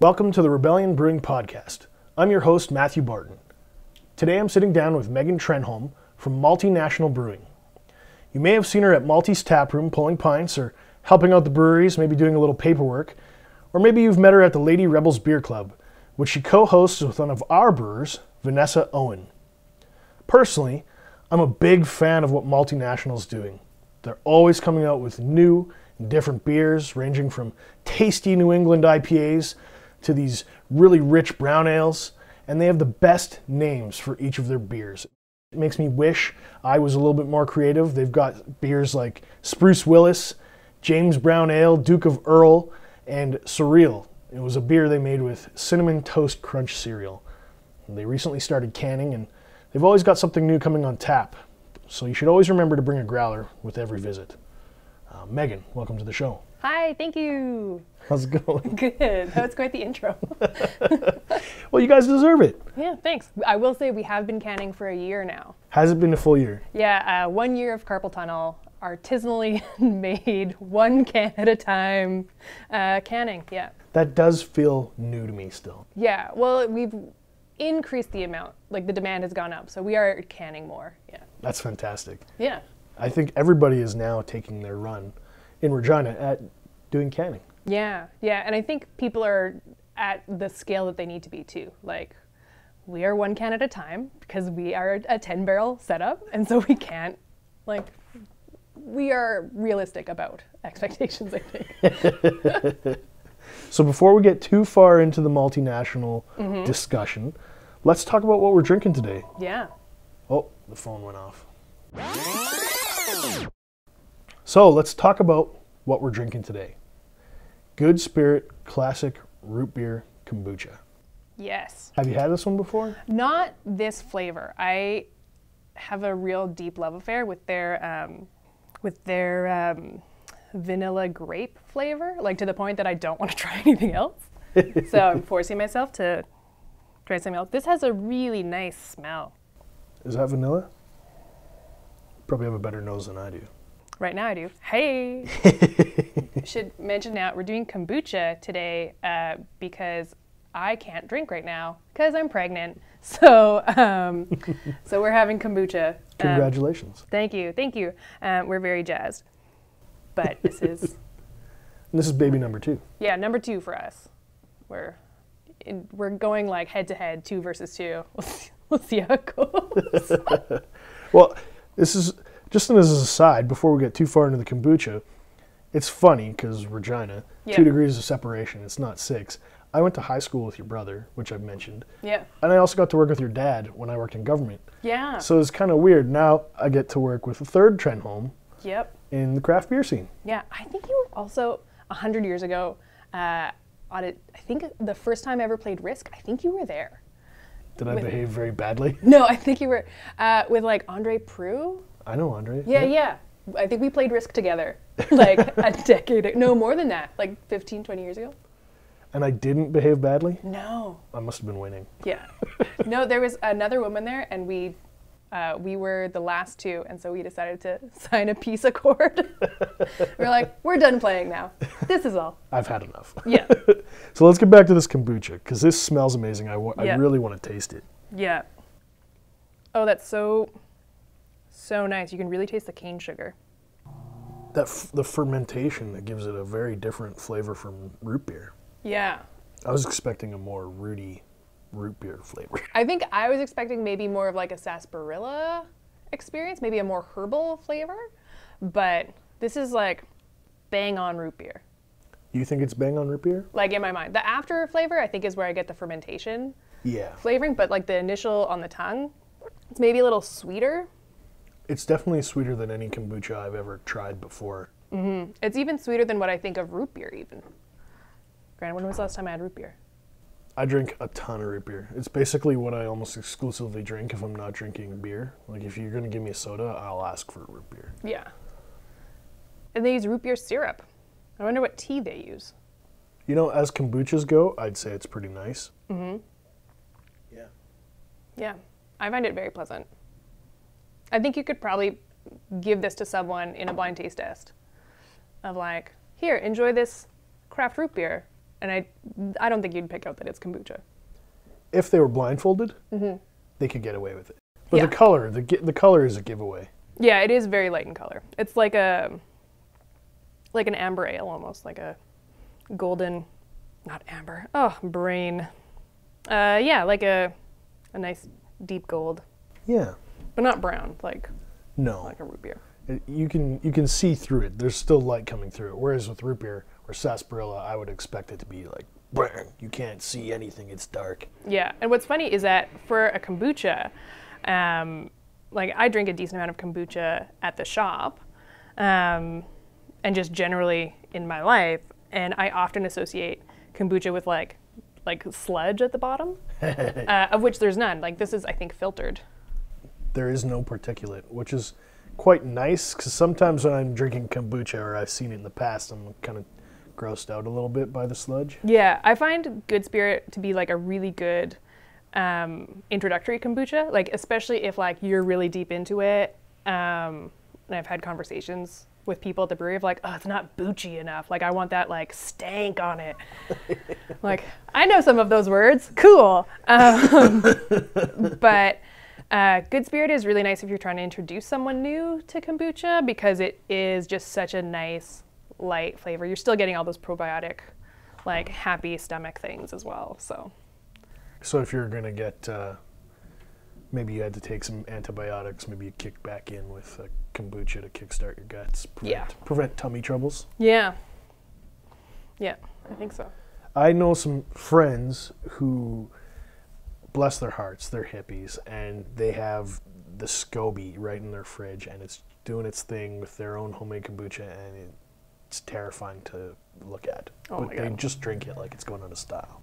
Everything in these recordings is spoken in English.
Welcome to the Rebellion Brewing Podcast. I'm your host, Matthew Barton. Today I'm sitting down with Megan Trenholm from Malty National Brewing. You may have seen her at Malty's taproom pulling pints or helping out the breweries, maybe doing a little paperwork, or maybe you've met her at the Lady Rebels Beer Club, which she co-hosts with one of our brewers, Vanessa Owen. Personally, I'm a big fan of what Malty National's doing. They're always coming out with new and different beers, ranging from tasty New England IPAs to these really rich brown ales, and they have the best names for each of their beers. It makes me wish I was a little bit more creative. They've got beers like Spruce Willis, James Brown Ale, Duke of Earl, and Surreal. It was a beer they made with Cinnamon Toast Crunch cereal. And they recently started canning, and they've always got something new coming on tap. So you should always remember to bring a growler with every visit. Megan, welcome to the show. Hi, thank you. How's it going? Good. That was quite the intro. Well, you guys deserve it. Yeah, thanks. I will say we have been canning for a year now. Has it been a full year? Yeah, 1 year of carpal tunnel, artisanally made, 1 can at a time, canning, yeah. That does feel new to me still. Yeah, well, we've increased the amount, like the demand has gone up, so we are canning more, yeah. That's fantastic. Yeah. I think everybody is now taking their run in Regina at doing canning. Yeah, and I think people are at the scale that they need to be too. Like, we are 1 can at a time because we are a 10-barrel setup, and so we can't, like, we are realistic about expectations, I think. So before we get too far into the Malty National discussion, let's talk about what we're drinking today. Yeah. Oh, the phone went off. So let's talk about what we're drinking today. Good Spirit Classic Rootbeer Kombucha. Yes. Have you had this one before? Not this flavor. I have a real deep love affair with their vanilla grape flavor, like to the point that I don't want to try anything else. So I'm forcing myself to try something else. This has a really nice smell. Is that vanilla? Probably have a better nose than I do. Right now I do. Hey! Should mention now, we're doing kombucha today because I can't drink right now because I'm pregnant. So so we're having kombucha. Congratulations. Thank you. We're very jazzed. But this is... And this is baby number 2. Yeah, number 2 for us. We're going like head to head, 2 versus 2. We'll see how it goes. Well, this is, just as an aside, before we get too far into the kombucha, it's funny because Regina, 2 degrees of separation, it's not 6. I went to high school with your brother, which I've mentioned. Yeah. And I also got to work with your dad when I worked in government. Yeah. So it's kind of weird. Now I get to work with a third Trenholm in the craft beer scene. Yeah, I think you were also 100 years ago I think the first time I ever played Risk, I think you were there. Did I behave very badly? No, I think you were with like Andre Prue. I know Andre. Yeah. I think we played Risk together like a decade, no more than that, like 15, 20 years ago. And I didn't behave badly? No. I must have been winning. Yeah. No, there was another woman there, and we were the last 2, and so we decided to sign a peace accord. We're like, we're done playing now. This is all. I've had enough. Yeah. So let's get back to this kombucha, because this smells amazing. I really want to taste it. Yeah. Oh, that's so nice. You can really taste the cane sugar. The fermentation that gives it a very different flavor from root beer. Yeah. I was expecting a more rooty root beer flavor. I think I was expecting maybe more of like a sarsaparilla experience, maybe a more herbal flavor, but this is like bang on root beer. You think it's bang on root beer? Like in my mind. The after flavor I think is where I get the fermentation flavoring, but like the initial on the tongue, it's maybe a little sweeter. It's definitely sweeter than any kombucha I've ever tried before. Mm-hmm. It's even sweeter than what I think of root beer even. Grant, when was the last time I had root beer? I drink a ton of root beer. It's basically what I almost exclusively drink if I'm not drinking beer. Like if you're going to give me a soda, I'll ask for root beer. Yeah. And they use root beer syrup. I wonder what tea they use. You know, as kombuchas go, I'd say it's pretty nice. Mm-hmm. Yeah. Yeah. I find it very pleasant. I think you could probably give this to someone in a blind taste test of like, here, enjoy this craft root beer. And I don't think you'd pick out that it's kombucha. If they were blindfolded, they could get away with it. But Yeah. the color is a giveaway. Yeah, it is very light in color. It's like an amber ale almost, like a golden, not amber. Oh, brain. Yeah, like a nice deep gold, Yeah. but not brown, like No. a root beer. You can see through it. There's still light coming through it. Whereas with root beer or sarsaparilla, I would expect it to be like, bang, you can't see anything. It's dark. Yeah, and what's funny is that for a kombucha, like I drink a decent amount of kombucha at the shop, and just generally in my life, and I often associate kombucha with like sludge at the bottom, of which there's none. Like this is, I think, filtered. There is no particulate, which is quite nice because sometimes when I'm drinking kombucha or I've seen it in the past, I'm kind of grossed out a little bit by the sludge. Yeah, I find Good Spirit to be like a really good introductory kombucha, like especially if like you're really deep into it. And I've had conversations with people at the brewery of like, oh, it's not boochy enough. Like I want that like stank on it. Like I know some of those words. Cool. But Good Spirit is really nice if you're trying to introduce someone new to kombucha because it is just such a nice light flavor. You're still getting all those probiotic, like happy stomach things as well. So if you're going to get, maybe you had to take some antibiotics, maybe you kick back in with kombucha to kickstart your guts, prevent tummy troubles. Yeah, I think so. I know some friends who, bless their hearts, they're hippies, and they have the SCOBY right in their fridge, and it's doing its thing with their own homemade kombucha, and it's terrifying to look at. Oh but my they God. just drink it like it's going out of style.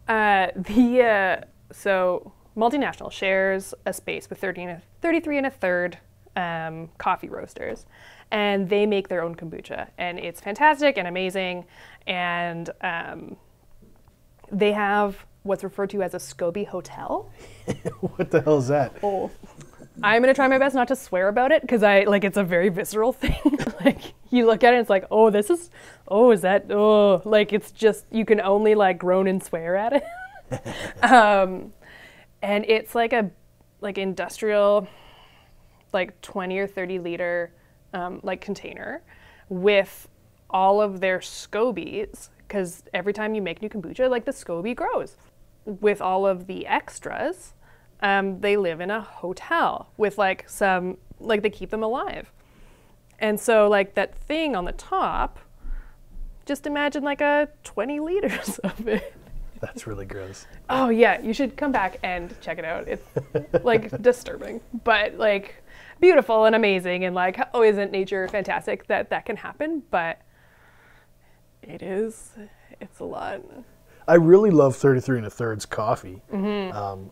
So Malty National shares a space with 33 1/3 coffee roasters, and they make their own kombucha, and it's fantastic and amazing, and they have what's referred to as a SCOBY hotel. What the hell is that? Oh, I'm gonna try my best not to swear about it because it's a very visceral thing. Like you look at it, and it's like, oh, it's just you can only like groan and swear at it. And it's like a industrial, like 20 or 30 liter like container with all of their SCOBYs, because every time you make new kombucha, like the SCOBY grows. With all of the extras, they live in a hotel with like some, like they keep them alive. And so like that thing on the top, just imagine like a 20 liters of it. That's really gross. Oh yeah, you should come back and check it out. It's like disturbing, but like beautiful and amazing, and like, oh, isn't nature fantastic that can happen? But it's a lot. I really love 33 1/3 coffee.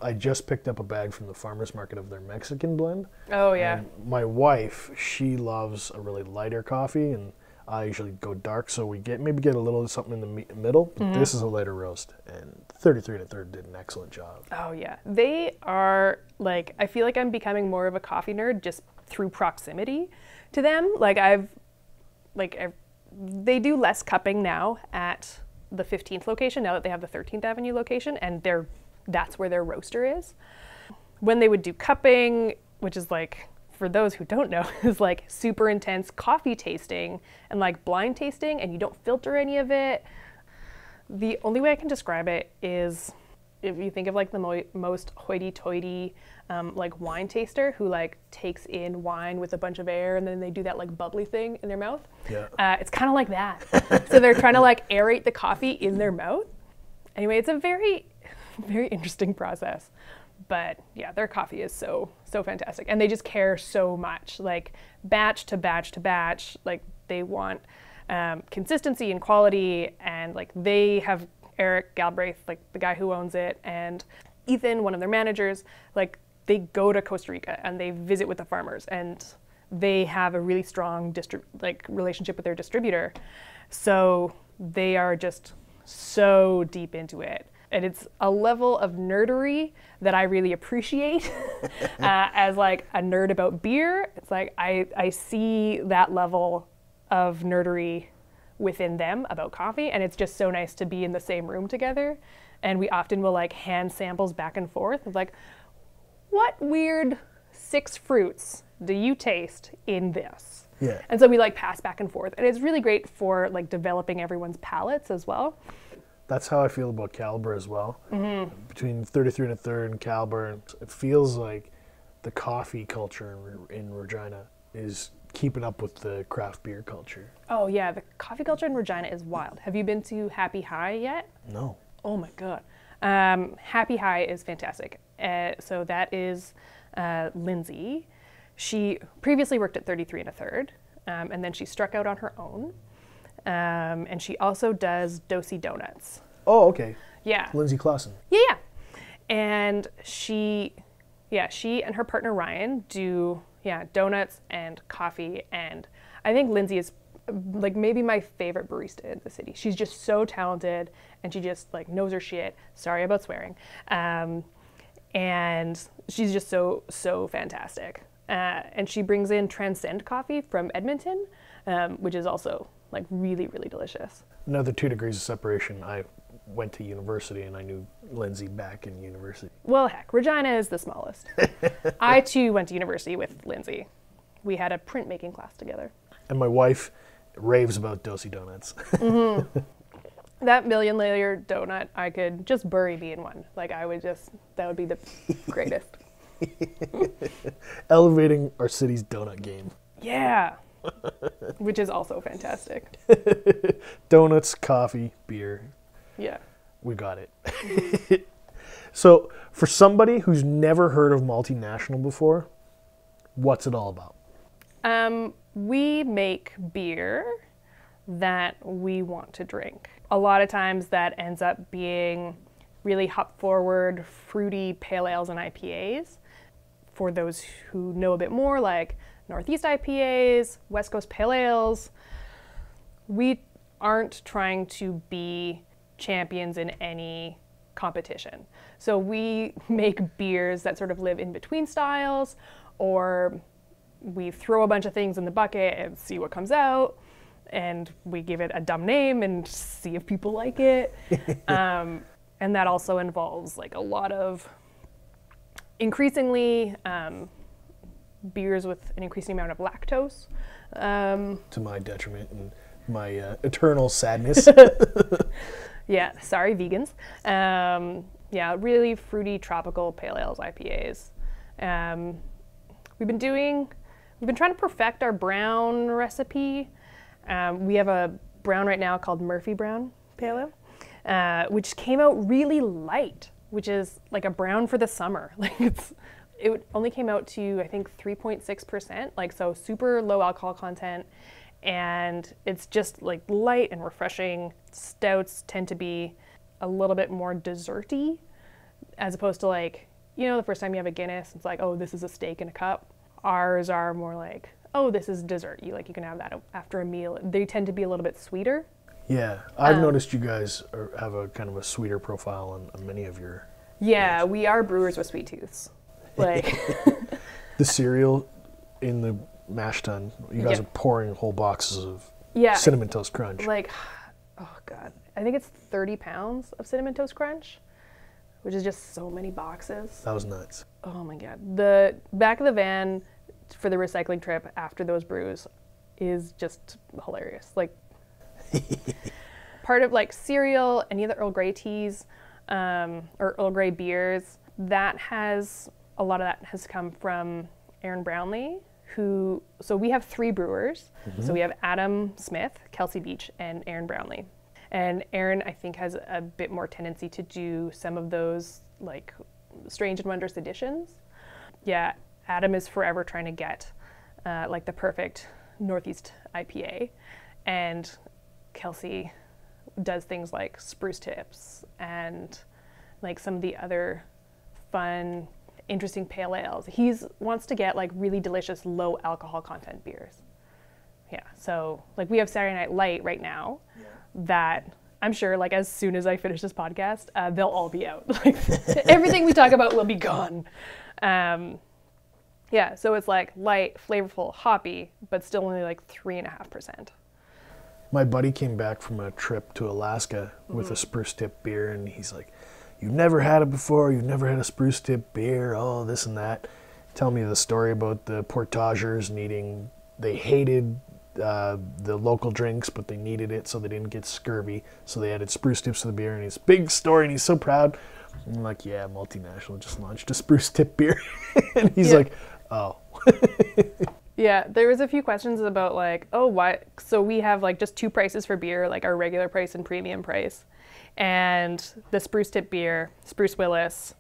I just picked up a bag from the farmer's market of their Mexican blend. Oh yeah. And my wife, she loves a really lighter coffee, and I usually go dark, so we maybe get a little something in the middle. But this is a lighter roast, and 33 1/3 did an excellent job. Oh yeah, they are like, I feel like I'm becoming more of a coffee nerd just through proximity to them. Like they do less cupping now at the 15th location now that they have the 13th Avenue location, and that's where their roaster is. When they would do cupping, which is like, for those who don't know, is like super intense coffee tasting and like blind tasting, and you don't filter any of it. The only way I can describe it is if you think of like the most hoity-toity like wine taster who like takes in wine with a bunch of air and then they do that like bubbly thing in their mouth. Yeah. It's kind of like that. So they're trying to like aerate the coffee in their mouth. Anyway, it's a very, very interesting process. But yeah, their coffee is so fantastic, and they just care so much, like batch to batch to batch. Like they want consistency and quality, and like they have Eric Galbraith, like the guy who owns it, and Ethan, one of their managers, like they go to Costa Rica and they visit with the farmers, and they have a really strong relationship with their distributor. So they are just so deep into it. And it's a level of nerdery that I really appreciate as like a nerd about beer. It's like I see that level of nerdery within them about coffee, and it's just so nice to be in the same room together. And we often will like hand samples back and forth of like, what weird 6 fruits do you taste in this? Yeah. And so we like pass back and forth, and it's really great for like developing everyone's palates as well. That's how I feel about Caliber as well. Between 33 and a third and Caliber, it feels like the coffee culture in Regina is keeping up with the craft beer culture. Oh yeah, the coffee culture in Regina is wild. Have you been to Happy High yet? No. Oh my God. Happy High is fantastic. So that is Lindsay. She previously worked at 33 and a third, and then she struck out on her own. And she also does Dosey Donuts. Oh, okay. Yeah. Lindsay Clausen. Yeah. And she and her partner Ryan do donuts and coffee, and I think Lindsay is like maybe my favorite barista in the city. She's just so talented, and she just like knows her shit. Sorry about swearing. And she's just so fantastic. And she brings in Transcend coffee from Edmonton, which is also like really, really delicious. Another 2 degrees of separation. I went to university and I knew Lindsay back in university. Well, heck, Regina is the smallest. I too went to university with Lindsay. We had a printmaking class together. And my wife raves about Dosey Donuts. That million layer donut, I could just bury me in one. Like that would be the greatest. Elevating our city's donut game. Yeah. Which is also fantastic. Donuts, coffee, beer. Yeah. We got it. So, for somebody who's never heard of Malty National before, what's it all about? We make beer that we want to drink. A lot of times that ends up being really hop-forward, fruity pale ales and IPAs. For those who know a bit more, like Northeast IPAs, West Coast pale ales, we aren't trying to be champions in any competition. So we make beers that sort of live in between styles, or we throw a bunch of things in the bucket and see what comes out, and we give it a dumb name and see if people like it. And that also involves like a lot of increasingly beers with an increasing amount of lactose. To my detriment and my eternal sadness. Yeah, sorry, vegans. Yeah, really fruity tropical pale ales, IPAs. We've been trying to perfect our brown recipe. We have a brown right now called Murphy Brown Pale Ale, which came out really light, which is like a brown for the summer. Like it only came out to, I think, 3.6%, like so super low alcohol content. And it's just like light and refreshing. Stouts tend to be a little bit more desserty, as opposed to like, you know, the first time you have a Guinness, it's like, oh, this is a steak in a cup. Ours are more like, oh, this is dessert. You can have that after a meal. They tend to be a little bit sweeter. Yeah, I've noticed you guys have a kind of a sweeter profile on many of your. Yeah, we are brewers with sweet tooths. Like the cereal in the mash tun, you guys are pouring whole boxes of Cinnamon Toast Crunch. Like, oh God, I think it's 30 pounds of Cinnamon Toast Crunch, which is just so many boxes. That was nuts. Oh my God. The back of the van for the recycling trip after those brews is just hilarious. Like, part of like cereal, any of the Earl Grey teas, or Earl Grey beers, a lot of that has come from Aaron Brownlee, so we have 3 brewers. Mm-hmm. So we have Adam Smith, Kelsey Beach, and Aaron Brownlee. And Aaron, I think, has a bit more tendency to do some of those like strange and wondrous editions. Yeah, Adam is forever trying to get like the perfect Northeast IPA. And Kelsey does things like spruce tips and like some of the other fun, interesting pale ales. He wants to get like really delicious low alcohol content beers. Yeah, so like we have Saturday Night Light right now that I'm sure like as soon as I finish this podcast, they'll all be out. Like everything we talk about will be gone. Yeah, so it's like light, flavorful, hoppy, but still only like 3.5%. My buddy came back from a trip to Alaska with a spruce tip beer, and he's like, "You've never had it before, you've never had a spruce tip beer, oh, this and that." Tell me the story about the portageurs needing, they hated the local drinks, but they needed it so they didn't get scurvy, so they added spruce tips to the beer, and he's big story, and he's so proud. I'm like, yeah, Malty National just launched a spruce tip beer. And he's like, oh. Yeah, there was a few questions about like, oh, why? So we have like just two prices for beer, like our regular price and premium price. And the spruce tip beer, Spruce Willis,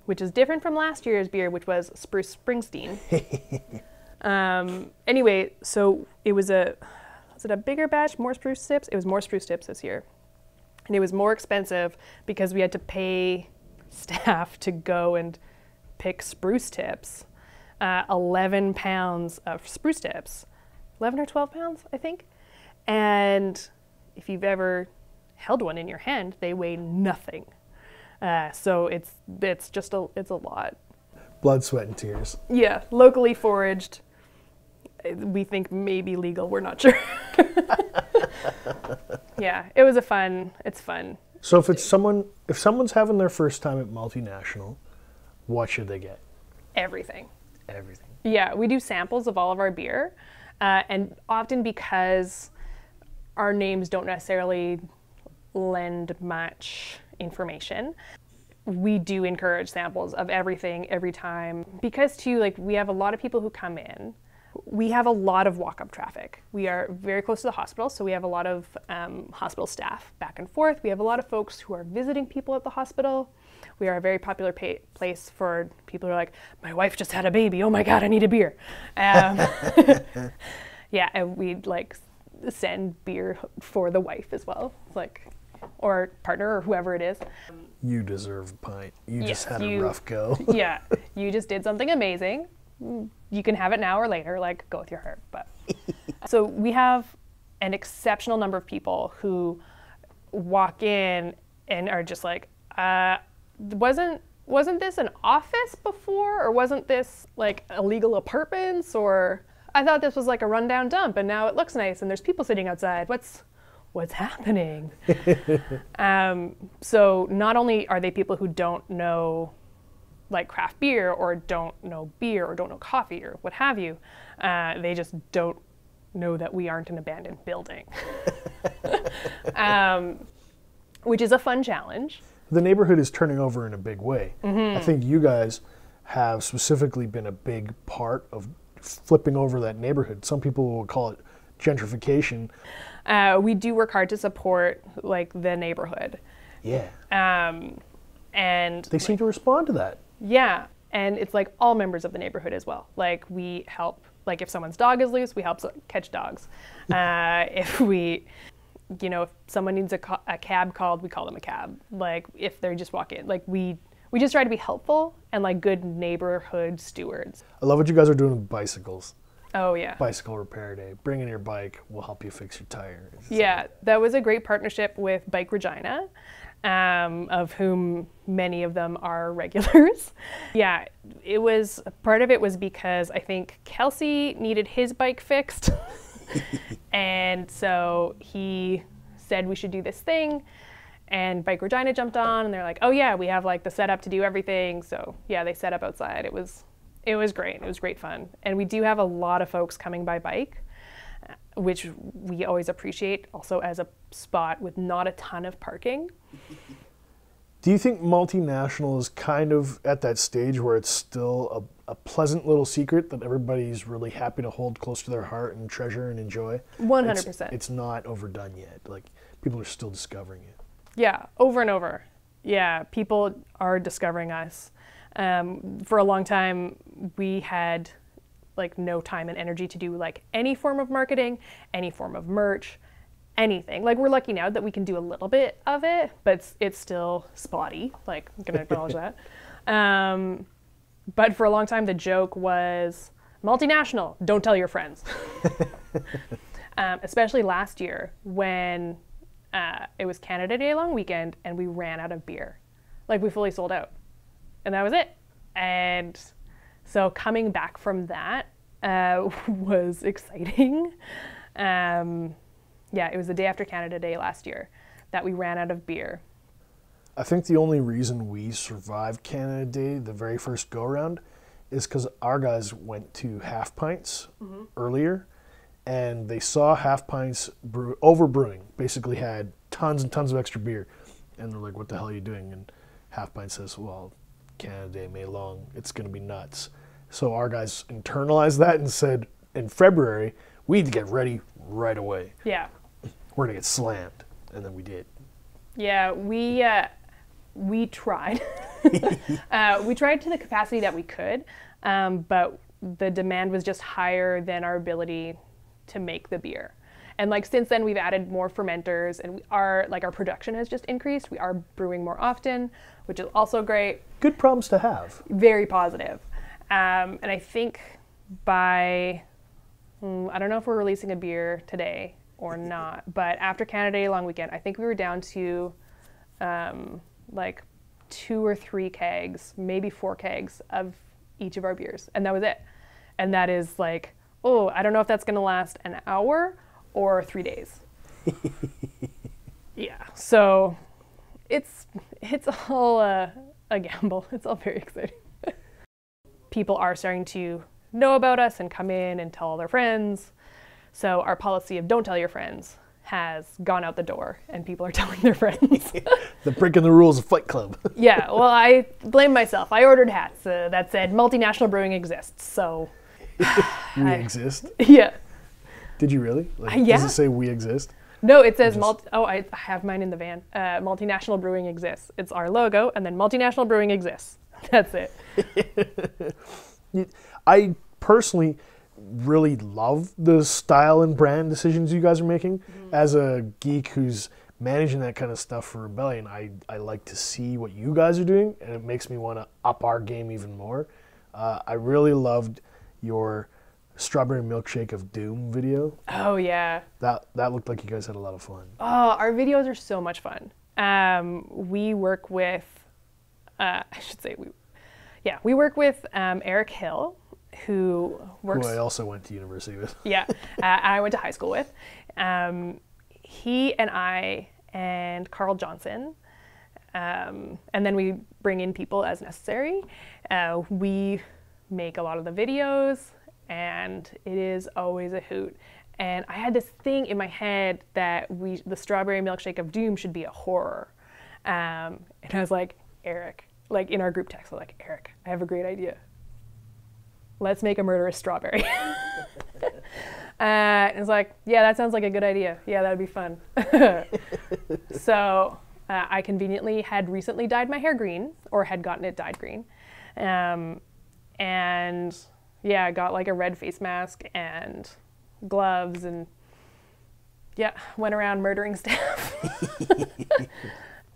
which is different from last year's beer, which was Spruce Springsteen. Anyway, so was it a bigger batch, more spruce tips? It was more spruce tips this year. And it was more expensive because we had to pay staff to go and pick spruce tips. 11 pounds of spruce tips, 11 or 12 pounds, I think. And if you've ever held one in your hand, they weigh nothing. So it's a lot. Blood, sweat, and tears. Yeah, locally foraged. We think maybe legal. We're not sure. Yeah, it's fun. So if someone's having their first time at Malty National, what should they get? Everything. Everything. Yeah, we do samples of all of our beer, and often because our names don't necessarily lend much information, we do encourage samples of everything every time. Because too, like, we have a lot of people who come in. We have a lot of walk-up traffic. We are very close to the hospital, so we have a lot of hospital staff back and forth. We have a lot of folks who are visiting people at the hospital. We are a very popular place for people who are like, my wife just had a baby. Oh my God, I need a beer. Yeah, and we'd like send beer for the wife as well, like, or partner or whoever it is. You deserve a pint. You just had a rough go. Yeah, you just did something amazing. You can have it now or later, like, go with your heart. But so we have an exceptional number of people who walk in and are just like, wasn't this an office before, or wasn't this like illegal apartments, or I thought this was like a rundown dump and now it looks nice and there's people sitting outside. What's happening? So not only are they people who don't know like craft beer or don't know beer or don't know coffee or what have you, they just don't know that we aren't an abandoned building, which is a fun challenge. The neighborhood is turning over in a big way. I think you guys have specifically been a big part of flipping over that neighborhood. Some people will call it gentrification. We do work hard to support like the neighborhood. Yeah. And they seem to respond to that. Yeah, and it's like all members of the neighborhood as well. Like we help, like if someone's dog is loose, we help catch dogs. If if someone needs a cab called, we call them a cab. Like if they just walk in, like we just try to be helpful and like good neighborhood stewards. I love what you guys are doing with bicycles. Oh yeah. Bicycle repair day. Bring in your bike, we'll help you fix your tire. Yeah, that was a great partnership with Bike Regina, of whom many of them are regulars. Yeah, part of it was because I think Kelsey needed his bike fixed. And so he said we should do this thing, and Bike Regina jumped on and they're like, oh yeah, we have like the setup to do everything. So yeah, they set up outside. It was great. It was great fun. And we do have a lot of folks coming by bike, which we always appreciate, also as a spot with not a ton of parking. Do you think Malty National is kind of at that stage where it's still a pleasant little secret that everybody's really happy to hold close to their heart and treasure and enjoy? 100%. It's not overdone yet. Like, people are still discovering it. Yeah, over and over. Yeah, people are discovering us. For a long time, we had like no time and energy to do like any form of marketing, any form of merch, anything. Like we're lucky now that we can do a little bit of it, but it's still spotty. Like I'm gonna acknowledge that. But for a long time, the joke was Malty National, don't tell your friends. Especially last year when it was Canada Day long weekend and we ran out of beer. Like we fully sold out. And that was it. And so coming back from that was exciting. Yeah, it was the day after Canada Day last year that we ran out of beer. I think the only reason we survived Canada Day, the very first go-around, is because our guys went to half pints earlier, and they saw half pints over brewing, basically had tons and tons of extra beer. And they're like, what the hell are you doing? And half pint says, well, Canada Day, May long, it's going to be nuts. So our guys internalized that and said, in February, we need to get ready right away. Yeah. We're going to get slammed. And then we did. Yeah, we tried. We tried to the capacity that we could, but the demand was just higher than our ability to make the beer. And like since then, we've added more fermenters, and our production has just increased. We are brewing more often, which is also great. Good problems to have. Very positive. And I think by, I don't know if we're releasing a beer today or not, but after Canada Day long weekend, I think we were down to like 2 or 3 kegs, maybe 4 kegs of each of our beers. And that was it. And that is like, oh, I don't know if that's going to last an hour or 3 days. Yeah. So it's all a gamble. It's all very exciting. People are starting to know about us and come in and tell all their friends. So our policy of don't tell your friends has gone out the door, and people are telling their friends. The breaking the rules of Fight Club. Yeah, well, I blame myself. I ordered hats that said Malty National Brewing exists, so. We exist? Yeah. Did you really? Yeah. Does it say we exist? No, it says I have mine in the van. Malty National Brewing exists. It's our logo, and then Malty National Brewing exists. That's it. I personally really love the style and brand decisions you guys are making. As a geek who's managing that kind of stuff for Rebellion, I like to see what you guys are doing, and it makes me want to up our game even more. I really loved your Strawberry Milkshake of Doom video. Oh, yeah. That looked like you guys had a lot of fun. Oh, our videos are so much fun. We work with, we work with Eric Hill, who works. Who I also went to university with. Yeah, I went to high school with. He and I and Carl Johnson, and then we bring in people as necessary. We make a lot of the videos, and it is always a hoot. And I had this thing in my head that the Strawberry Milkshake of Doom should be a horror. And I was like, Eric, like in our group text, I was like, Eric, I have a great idea. Let's make a murderous strawberry. And it's like, yeah, that sounds like a good idea. Yeah, that'd be fun. So I conveniently had recently dyed my hair green, or had gotten it dyed green. And yeah, got like a red face mask and gloves, and yeah, went around murdering staff.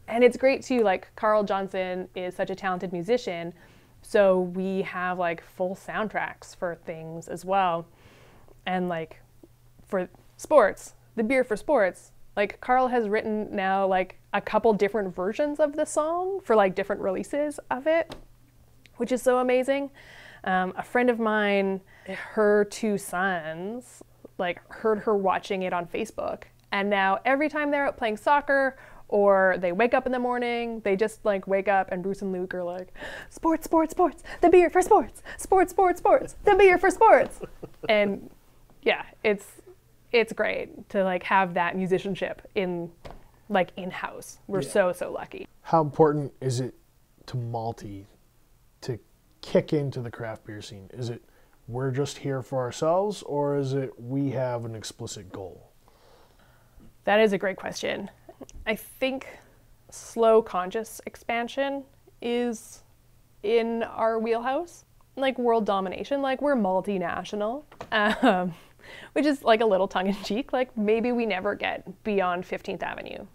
And it's great too, like Carl Johnson is such a talented musician, so we have like full soundtracks for things as well. And like for sports, the beer for sports, like Carl has written now like a couple different versions of the song for like different releases of it, which is so amazing. A friend of mine, her 2 sons, like heard her watching it on Facebook, and now every time they're out playing soccer or they wake up in the morning, they just like wake up and Bruce and Luke are like, sports, sports, sports, the beer for sports, sports, sports, sports, the beer for sports. And yeah, it's great to like have that musicianship in-house. We're so lucky. How important is it to Malty to kick into the craft beer scene? Is it we're just here for ourselves, or is it we have an explicit goal? That is a great question. I think slow, conscious expansion is in our wheelhouse. Like world domination, like we're multinational, which is like a little tongue-in-cheek. Like maybe we never get beyond 15th Avenue,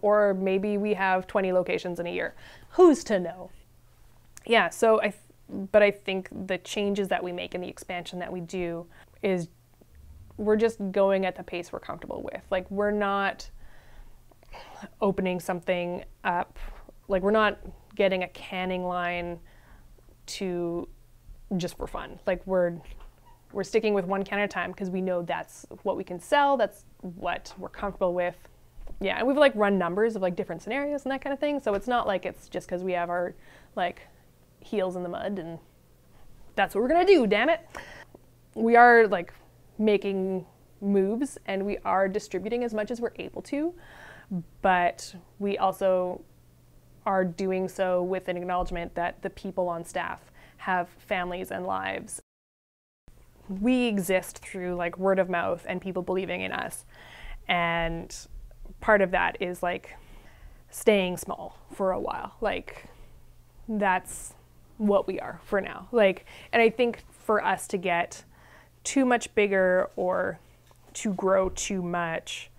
or maybe we have 20 locations in a year. Who's to know? Yeah, so but I think the changes that we make and the expansion that we do is we're just going at the pace we're comfortable with. Like we're not opening something up, like we're not getting a canning line to just for fun. Like we're we're sticking with one can at a time because we know that's what we can sell. That's what we're comfortable with. Yeah, and we've like run numbers of like different scenarios and that kind of thing. So it's not like it's just because we have our like heels in the mud and that's what we're gonna do, damn it. We are like making moves and we are distributing as much as we're able to, but we also are doing so with an acknowledgement that the people on staff have families and lives. We exist through like word of mouth and people believing in us. And part of that is like staying small for a while. Like that's what we are for now. Like, and I think for us to get too much bigger or to grow too much,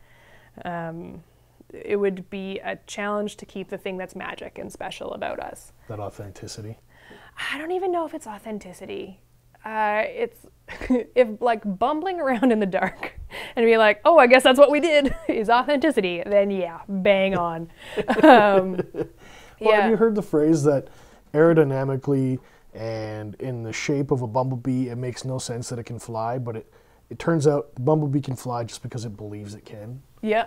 it would be a challenge to keep the thing that's magic and special about us. That authenticity. I don't even know if it's authenticity. It's if like bumbling around in the dark and be like, oh, I guess that's what we did is authenticity, then yeah, bang on. Well, have you heard the phrase that aerodynamically and in the shape of a bumblebee, it makes no sense that it can fly, but it turns out the bumblebee can fly just because it believes it can? Yeah.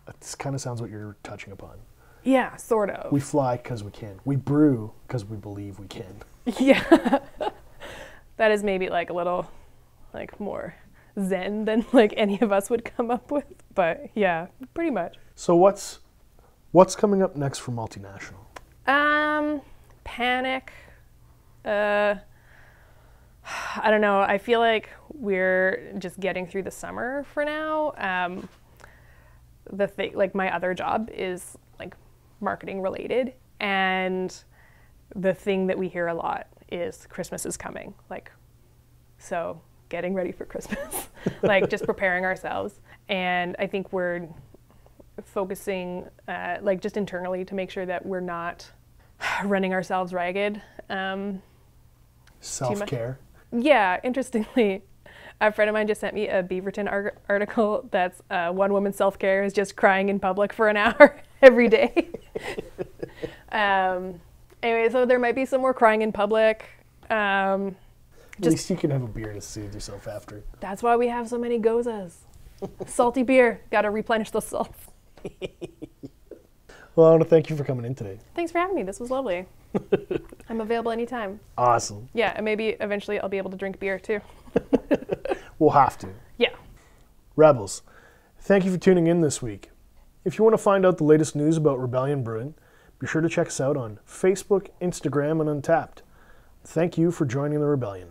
That kind of sounds what you're touching upon. Yeah, sort of. We fly because we can. We brew because we believe we can. Yeah. That is maybe like a little like more zen than like any of us would come up with. But yeah, pretty much. So what's coming up next for Malty National? Panic. I don't know. I feel like we're just getting through the summer for now. The thing, like my other job is like marketing related, and the thing that we hear a lot is Christmas is coming. Like, so getting ready for Christmas, like just preparing ourselves. And I think we're focusing like just internally to make sure that we're not running ourselves ragged. Self-care. Yeah, interestingly, a friend of mine just sent me a Beaverton article that's one woman's self-care is just crying in public for an hour every day. Anyway, so there might be some more crying in public. At least you can have a beer to soothe yourself after. That's why we have so many gozas. Salty beer. Got to replenish those salts. Well, I want to thank you for coming in today. Thanks for having me. This was lovely. I'm available anytime. Awesome. Yeah, and maybe eventually I'll be able to drink beer too. We'll have to. Yeah. Rebels, thank you for tuning in this week. If you want to find out the latest news about Rebellion Brewing, be sure to check us out on Facebook, Instagram, and Untapped. Thank you for joining the Rebellion.